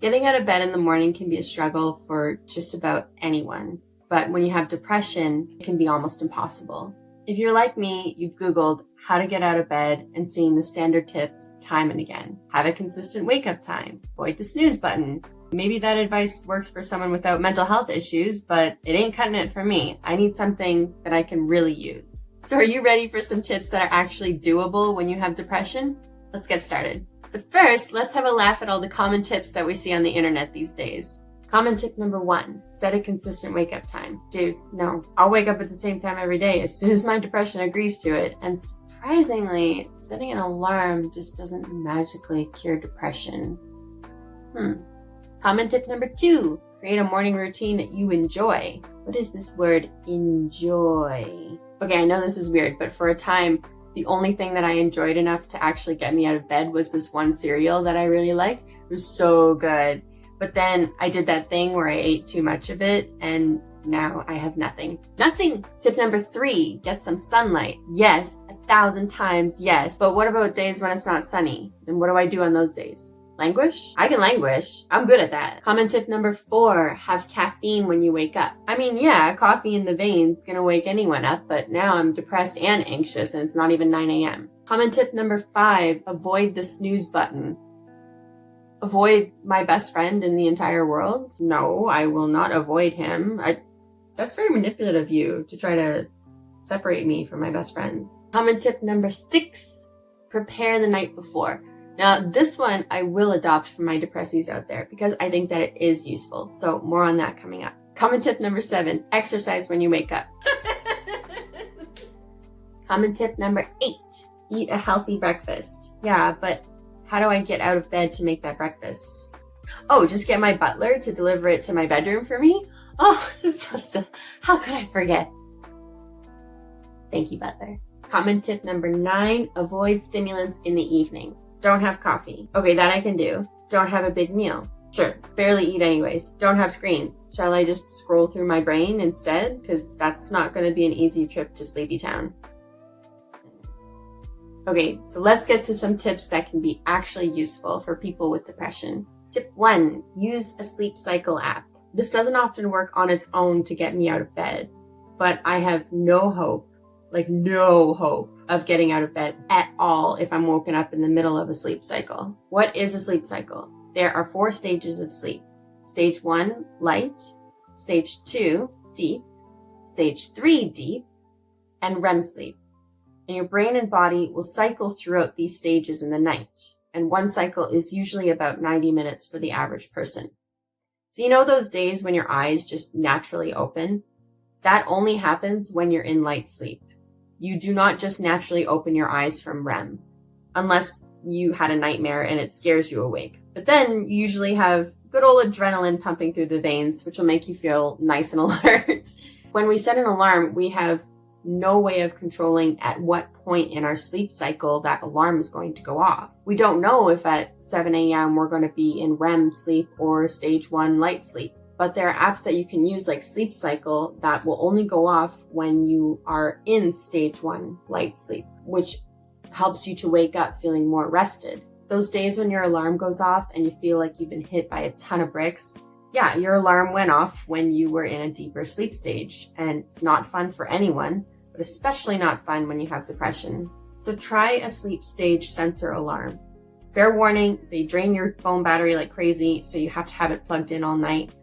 Getting out of bed in the morning can be a struggle for just about anyone, but when you have depression, it can be almost impossible. If you're like me, you've Googled how to get out of bed and seen the standard tips time and again. Have a consistent wake-up time. Avoid the snooze button. Maybe that advice works for someone without mental health issues, but it ain't cutting it for me. I need something that I can really use. So are you ready for some tips that are actually doable when you have depression? Let's get started. But first, let's have a laugh at all the common tips that we see on the internet these days. Common tip number 1, set a consistent wake-up time. Dude, no. I'll wake up at the same time every day as soon as my depression agrees to it, and surprisingly, setting an alarm just doesn't magically cure depression. Common tip number 2, create a morning routine that you enjoy. What is this word, enjoy? Okay, I know this is weird, but for a time, the only thing that I enjoyed enough to actually get me out of bed was this one cereal that I really liked. It was so good. But then I did that thing where I ate too much of it, and now I have nothing. Nothing! Tip number 3, get some sunlight. Yes, 1,000 times yes. But what about days when it's not sunny? And what do I do on those days? Languish? I can languish. I'm good at that. Common tip number 4, have caffeine when you wake up. I mean, yeah, coffee in the veins gonna wake anyone up, but now I'm depressed and anxious and it's not even 9 a.m. Common tip number 5, avoid the snooze button. Avoid my best friend in the entire world? No, I will not avoid him. That's very manipulative of you to try to separate me from my best friends. Common tip number 6, prepare the night before. Now, this one I will adopt for my depressies out there because I think that it is useful. So more on that coming up. Common tip number 7, exercise when you wake up. Common tip number 8, eat a healthy breakfast. Yeah, but how do I get out of bed to make that breakfast? Oh, just get my butler to deliver it to my bedroom for me? Oh, this is so how could I forget? Thank you, butler. Common tip number 9, avoid stimulants in the evening. Don't have coffee. Okay, that I can do. Don't have a big meal. Sure, barely eat anyways. Don't have screens. Shall I just scroll through my brain instead? Because that's not going to be an easy trip to Sleepy Town. Okay, so let's get to some tips that can be actually useful for people with depression. Tip 1, use a sleep cycle app. This doesn't often work on its own to get me out of bed, but I have no hope of getting out of bed at all if I'm woken up in the middle of a sleep cycle. What is a sleep cycle? There are 4 stages of sleep. Stage 1, light. Stage 2, deep. Stage 3, deep. And REM sleep. And your brain and body will cycle throughout these stages in the night. And one cycle is usually about 90 minutes for the average person. So you know those days when your eyes just naturally open? That only happens when you're in light sleep. You do not just naturally open your eyes from REM, unless you had a nightmare and it scares you awake. But then you usually have good old adrenaline pumping through the veins, which will make you feel nice and alert. When we set an alarm, we have no way of controlling at what point in our sleep cycle that alarm is going to go off. We don't know if at 7 a.m. we're going to be in REM sleep or stage 1 light sleep. But there are apps that you can use like Sleep Cycle that will only go off when you are in stage 1 light sleep, which helps you to wake up feeling more rested. Those days when your alarm goes off and you feel like you've been hit by a ton of bricks, yeah, your alarm went off when you were in a deeper sleep stage, and it's not fun for anyone, but especially not fun when you have depression. So try a sleep stage sensor alarm. Fair warning, they drain your phone battery like crazy, so you have to have it plugged in all night.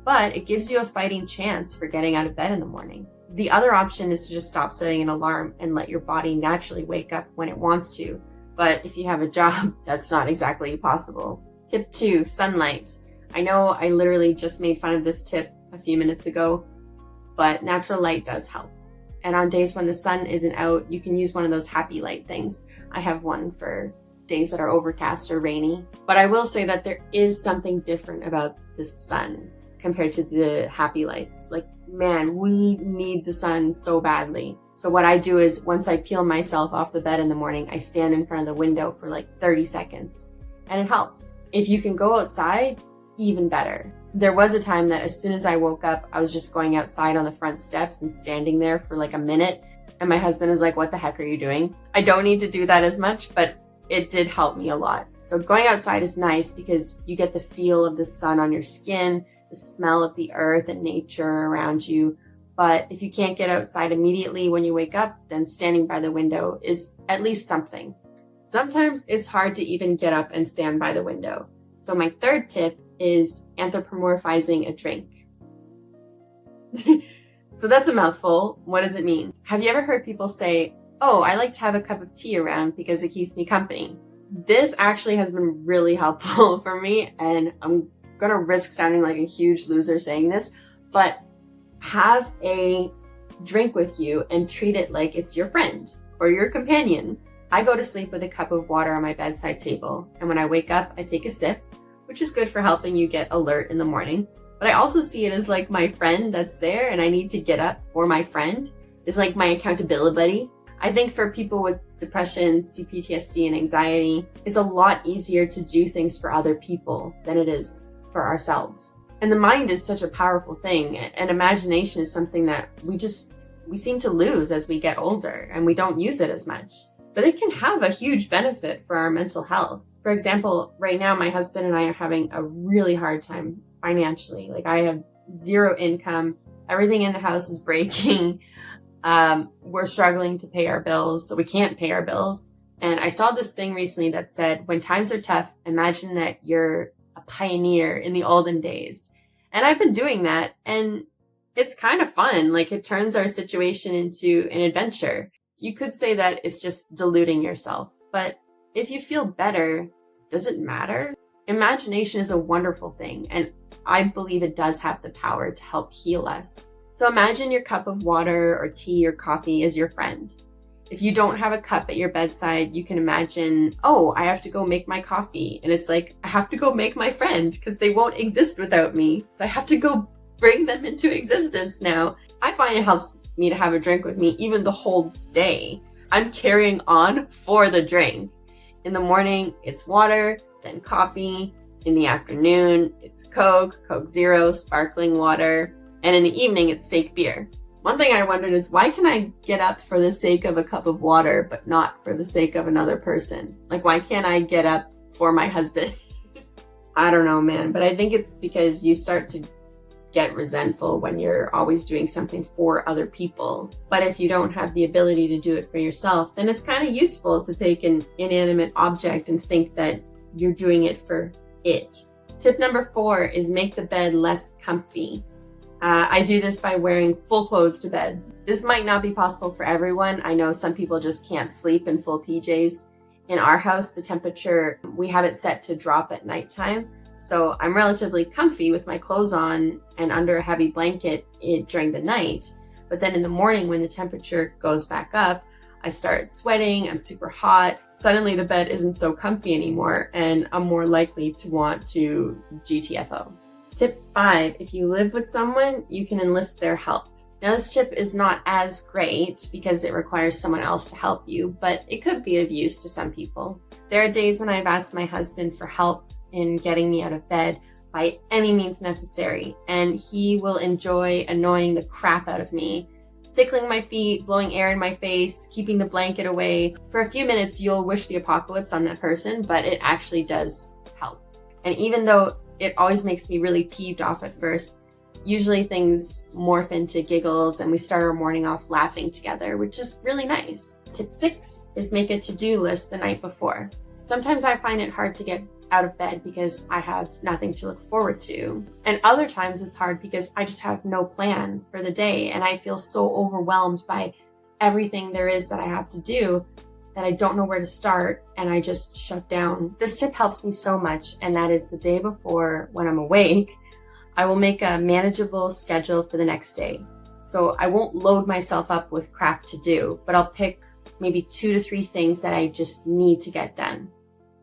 But it gives you a fighting chance for getting out of bed in the morning. The other option is to just stop setting an alarm and let your body naturally wake up when it wants to. But if you have a job, that's not exactly possible. Tip 2, sunlight. I know I literally just made fun of this tip a few minutes ago, but natural light does help. And on days when the sun isn't out, you can use one of those happy light things. I have one for days that are overcast or rainy. But I will say that there is something different about the sun compared to the happy lights. Like, man, we need the sun so badly. So what I do is once I peel myself off the bed in the morning, I stand in front of the window for like 30 seconds and it helps. If you can go outside, even better. There was a time that as soon as I woke up, I was just going outside on the front steps and standing there for like a minute. And my husband is like, what the heck are you doing? I don't need to do that as much, but it did help me a lot. So going outside is nice because you get the feel of the sun on your skin, the smell of the earth and nature around you. But if you can't get outside immediately when you wake up, then standing by the window is at least something. Sometimes it's hard to even get up and stand by the window. So my third tip is anthropomorphizing a drink. So that's a mouthful. What does it mean? Have you ever heard people say, oh, I like to have a cup of tea around because it keeps me company? This actually has been really helpful for me, and I'm going to risk sounding like a huge loser saying this, but have a drink with you and treat it like it's your friend or your companion. I go to sleep with a cup of water on my bedside table, and when I wake up, I take a sip, which is good for helping you get alert in the morning. But I also see it as like my friend that's there, and I need to get up for my friend. It's like my accountability buddy. I think for people with depression, c-ptsd, and anxiety, it's a lot easier to do things for other people than it is for ourselves. And the mind is such a powerful thing, and imagination is something that we seem to lose as we get older, and we don't use it as much. But it can have a huge benefit for our mental health. For example, right now my husband and I are having a really hard time financially. Like, I have zero income. Everything in the house is breaking. We're struggling to pay our bills, so we can't pay our bills. And I saw this thing recently that said, when times are tough, imagine that you're a pioneer in the olden days. And I've been doing that, and it's kind of fun. Like, it turns our situation into an adventure. You could say that it's just deluding yourself, but if you feel better, does it matter? Imagination is a wonderful thing, and I believe it does have the power to help heal us. So imagine your cup of water or tea or coffee as your friend. If you don't have a cup at your bedside, you can imagine, oh, I have to go make my coffee. And it's like, I have to go make my friend because they won't exist without me. So I have to go bring them into existence now. I find it helps me to have a drink with me even the whole day. I'm carrying on for the drink. In the morning, it's water, then coffee. In the afternoon, it's Coke, Coke Zero, sparkling water. And in the evening, it's fake beer. One thing I wondered is, why can I get up for the sake of a cup of water, but not for the sake of another person? Like, why can't I get up for my husband? I don't know, man. But I think it's because you start to get resentful when you're always doing something for other people. But if you don't have the ability to do it for yourself, then it's kind of useful to take an inanimate object and think that you're doing it for it. Tip number 4 is make the bed less comfy. I do this by wearing full clothes to bed. This might not be possible for everyone. I know some people just can't sleep in full PJs. In our house, the temperature, we have it set to drop at nighttime. So I'm relatively comfy with my clothes on and under a heavy blanket during the night. But then in the morning, when the temperature goes back up, I start sweating, I'm super hot. Suddenly the bed isn't so comfy anymore, and I'm more likely to want to GTFO. Tip 5, if you live with someone, you can enlist their help. Now, this tip is not as great because it requires someone else to help you, but it could be of use to some people. There are days when I've asked my husband for help in getting me out of bed by any means necessary, and he will enjoy annoying the crap out of me, tickling my feet, blowing air in my face, keeping the blanket away. For a few minutes, you'll wish the apocalypse on that person, but it actually does help. And even though it always makes me really peeved off at first, usually things morph into giggles and we start our morning off laughing together, which is really nice. Tip 6 is make a to-do list the night before. Sometimes I find it hard to get out of bed because I have nothing to look forward to. And other times it's hard because I just have no plan for the day and I feel so overwhelmed by everything there is that I have to do that I don't know where to start and I just shut down. This tip helps me so much, and that is the day before, when I'm awake, I will make a manageable schedule for the next day. So I won't load myself up with crap to do, but I'll pick maybe 2 to 3 things that I just need to get done.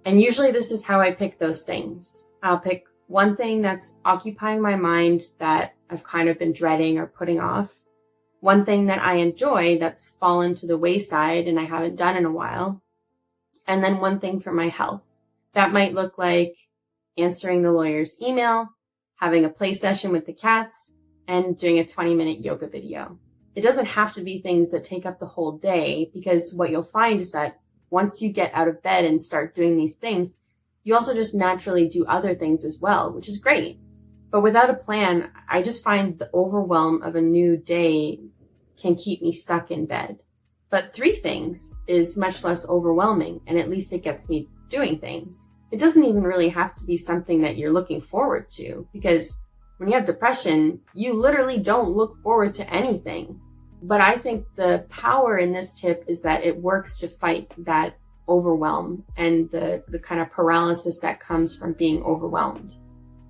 And usually this is how I pick those things. I'll pick one thing that's occupying my mind that I've kind of been dreading or putting off. One thing that I enjoy that's fallen to the wayside and I haven't done in a while. And then one thing for my health. That might look like answering the lawyer's email, having a play session with the cats, and doing a 20-minute yoga video. It doesn't have to be things that take up the whole day, because what you'll find is that once you get out of bed and start doing these things, you also just naturally do other things as well, which is great. But without a plan, I just find the overwhelm of a new day can keep me stuck in bed. But 3 things is much less overwhelming, and at least it gets me doing things. It doesn't even really have to be something that you're looking forward to, because when you have depression, you literally don't look forward to anything. But I think the power in this tip is that it works to fight that overwhelm and the kind of paralysis that comes from being overwhelmed,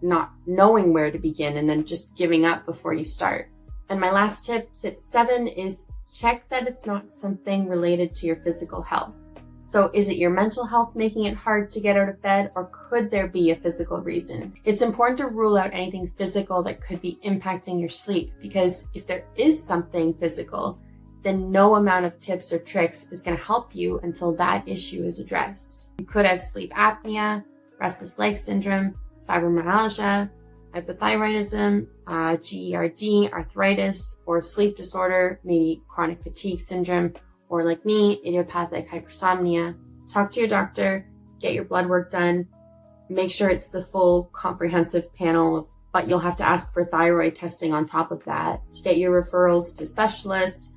not knowing where to begin and then just giving up before you start. And my last tip, tip 7, is check that it's not something related to your physical health. So is it your mental health making it hard to get out of bed, or could there be a physical reason? It's important to rule out anything physical that could be impacting your sleep, because if there is something physical, then no amount of tips or tricks is going to help you until that issue is addressed. You could have sleep apnea, restless leg syndrome, fibromyalgia, hypothyroidism, GERD, arthritis, or sleep disorder, maybe chronic fatigue syndrome, or like me, idiopathic hypersomnia. Talk to your doctor, get your blood work done, make sure it's the full comprehensive panel, but you'll have to ask for thyroid testing on top of that. Get your referrals to specialists.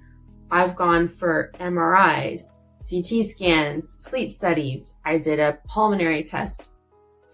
I've gone for MRIs, CT scans, sleep studies. I did a pulmonary test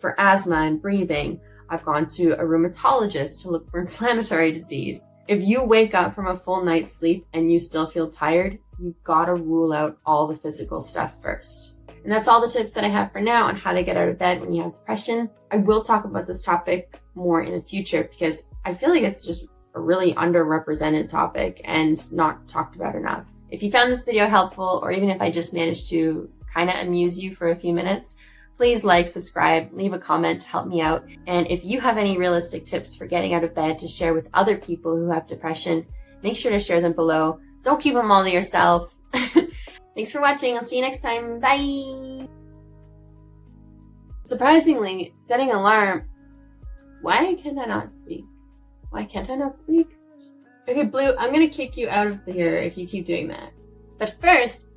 for asthma and breathing. I've gone to a rheumatologist to look for inflammatory disease. If you wake up from a full night's sleep and you still feel tired, you've got to rule out all the physical stuff first. And that's all the tips that I have for now on how to get out of bed when you have depression. I will talk about this topic more in the future because I feel like it's just a really underrepresented topic and not talked about enough. If you found this video helpful, or even if I just managed to kind of amuse you for a few minutes, please like, subscribe, leave a comment to help me out. And if you have any realistic tips for getting out of bed to share with other people who have depression, make sure to share them below. Don't keep them all to yourself. Thanks for watching. I'll see you next time. Bye. Surprisingly, setting an alarm. Why can't I not speak? Why can't I not speak? Okay, Blue, I'm going to kick you out of here if you keep doing that. But first,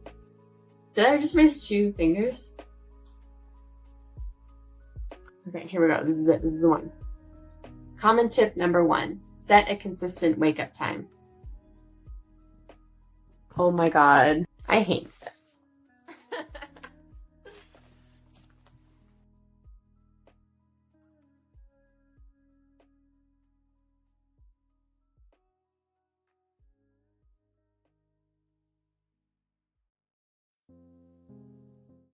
did I just raise 2 fingers? Okay, here we go. This is it. This is the one. Common tip number 1. Set a consistent wake-up time. Oh my god. I hate